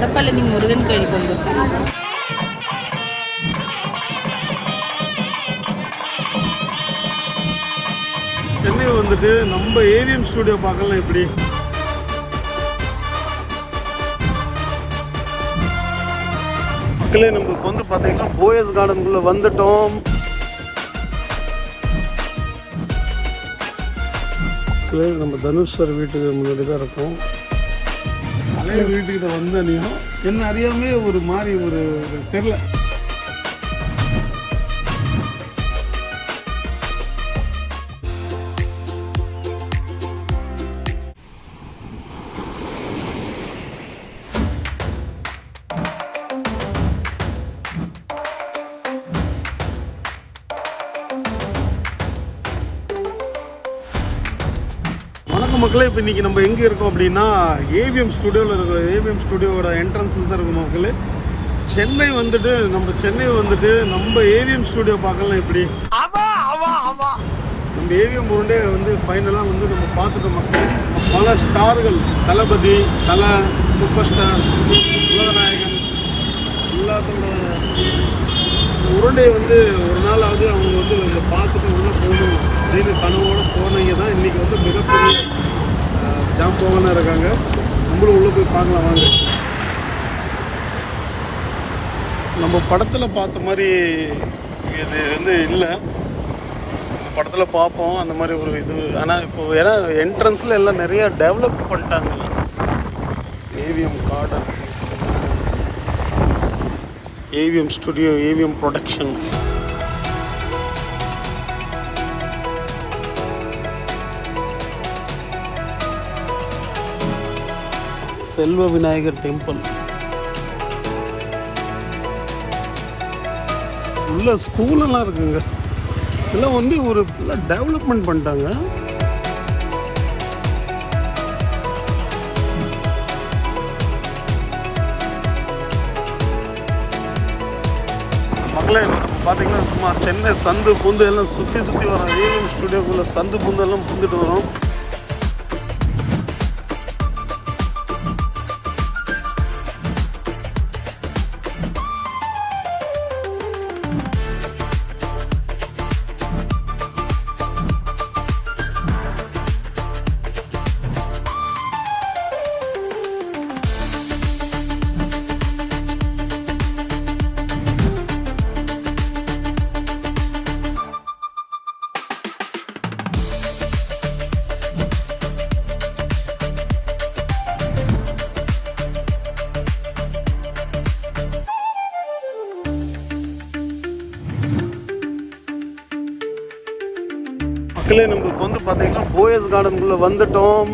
வடபழனி முருகன் கோயிலுக்கு வந்திருக்கோம். சென்னை வந்துட்டு நம்ம ஏவிஎம் ஸ்டுடியோ பார்க்கலாம். எப்படி மக்களே, நம்மளுக்கு வந்து பார்த்தீங்கன்னா போயஸ் கார்டனுக்குள்ளே வந்துட்டோம். மக்களே, நம்ம தனுஷ் சார் வீட்டுக்கு முன்னாடி தான் இருக்கோம். பழைய வீட்டுக்கிட்ட வந்தனையும் என்ன அறியாமே ஒரு மாதிரி ஒரு தெரில. மக்களே, இப்போ இன்றைக்கி நம்ம எங்கே இருக்கோம் அப்படின்னா ஏவிஎம் ஸ்டுடியோவில் இருக்கோம். ஏவிஎம் ஸ்டுடியோவோட என்ட்ரன்ஸில் தான் இருக்கும் மக்களே. சென்னை வந்துட்டு நம்ம ஏவிஎம் ஸ்டுடியோ பார்க்கலாம். எப்படி நம்ம ஏவிஎம் உருண்டே வந்து ஃபைனலாக வந்து நம்ம பார்த்துட்டோம் மக்கள். பல ஸ்டார்கள், தளபதி, தலை, சூப்பர் ஸ்டார், உலகநாயகன் எல்லாத்தோட உருண்டையை வந்து ஒரு நாளாவது அவங்க வந்து இதை பார்த்துட்டு உள்ளே போகணும் அப்படின்னு கனவோடு போனீங்க தான் இன்றைக்கி வந்து மிகப்பெரிய ஜாம்பவானாக இருக்காங்க. நம்மளும் உள்ளே போய் பார்க்கலாம் வாங்க. நம்ம படத்தில் பார்த்த மாதிரி இது வந்து இல்லை. படத்தில் பார்ப்போம் அந்த மாதிரி ஒரு இது. ஆனால் இப்போ ஏன்னா என்ட்ரன்ஸில் எல்லாம் நிறையா டெவலப் பண்ணிட்டாங்க. AVM garden, AVM studio, AVM production. Selva Vinayagar temple உள்ள ஸ்கூலெல்லாம் இருக்குங்க. இதெல்லாம் வந்து ஒரு டெவலப்மெண்ட் பண்ணிட்டாங்க. மக்களே, பார்த்தீங்கன்னா சும்மா சென்னை சந்து பூந்து எல்லாம் சுற்றி வரோம். ஏவிஎம் ஸ்டுடியோக்குள்ளே சந்து பூந்து எல்லாம் பூந்துட்டு வரோம். மக்களே, நம்மளுக்கு வந்து பார்த்தீங்கன்னா போயஸ் கார்டனுக்குள்ளே வந்துட்டோம்.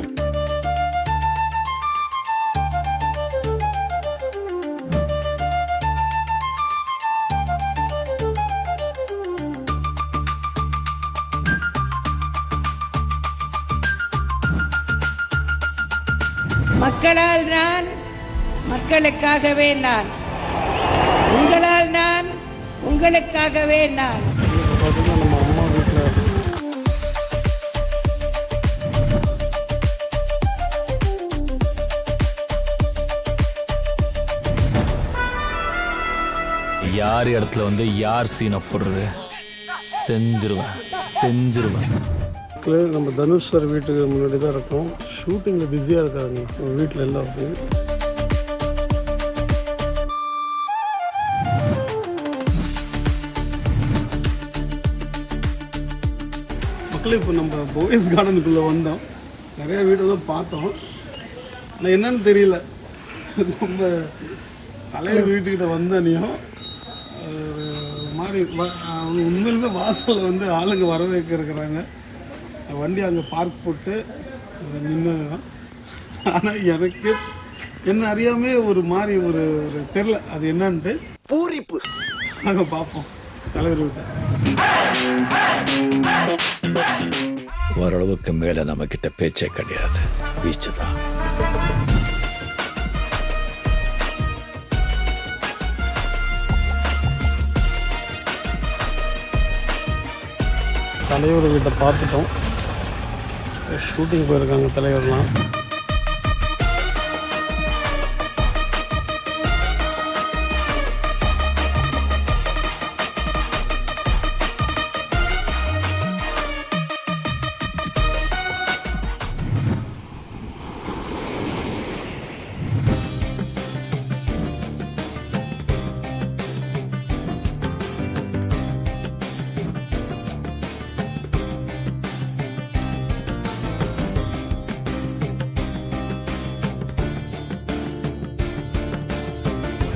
மக்களால் நான், மக்களுக்காகவே நான், உங்களால் நான், உங்களுக்காகவே நான். நம்ம அம்மா வீட்டில் யார் இடத்துல வந்து யார் சீனை போடுறது செஞ்சிருவேன். நம்ம தனுஷ் சார் வீட்டுக்கு முன்னாடி தான் இருக்கோம். ஷூட்டிங்கில் பிஸியாக இருக்காங்க வீட்டில் எல்லாம். மக்களே, இப்போ நம்ம போயஸ் கார்டனுக்குள்ளே வந்தோம். நிறையா வீடெல்லாம் பார்த்தோம். ஆனால் என்னன்னு தெரியல, நம்ம பழைய வீட்டுக்கிட்ட வந்தனையும் மாதிரி அவங்க உண்மையிலுமே வாசலில் வந்து ஆளுங்க வர வைக்கிறாங்க. வண்டி அங்கே பார்க் போட்டு நின்று. ஆனால் எனக்கு என்ன அறியாமே ஒரு மாதிரி ஒரு தெரில அது என்னன்ட்டு. பூரிப்பு நாங்கள் பார்ப்போம் தலைவர் வீட்டை. ஓரளவுக்கு மேலே நம்மக்கிட்ட பேச்சே கிடையாது, பீச்சு தான். தலைவர் வீட்டை பார்த்துட்டோம். ஷூட்டிங் போயிருக்காங்க தலைவர்லாம்.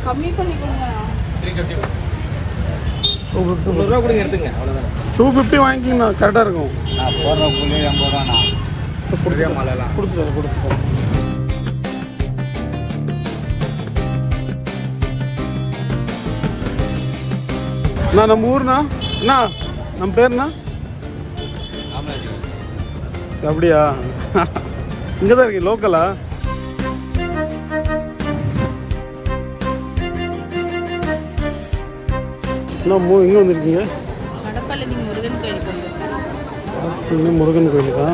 கம்மி பண்ணி கொடுங்க. 250 கொடுங்க எடுத்துங்க அவ்வளோதான். 250 வாங்கிக்கிங்கண்ணா, கரெக்டாக இருக்கும். போடுற புள்ளி 80 ரூபாண்ணா. கொடுத்துட்டு. அண்ணா நம்ம ஊர்ண்ணா, அண்ணா நம்ம பேருண்ணா? அப்படியா? இங்கே தான் இருக்கீங்க, லோக்கலா? அண்ணா இங்கே வந்திருக்கீங்க? வடபழனி முருகன் கோயிலுக்கு வந்திருக்கோம். முருகன் கோயிலுக்கா?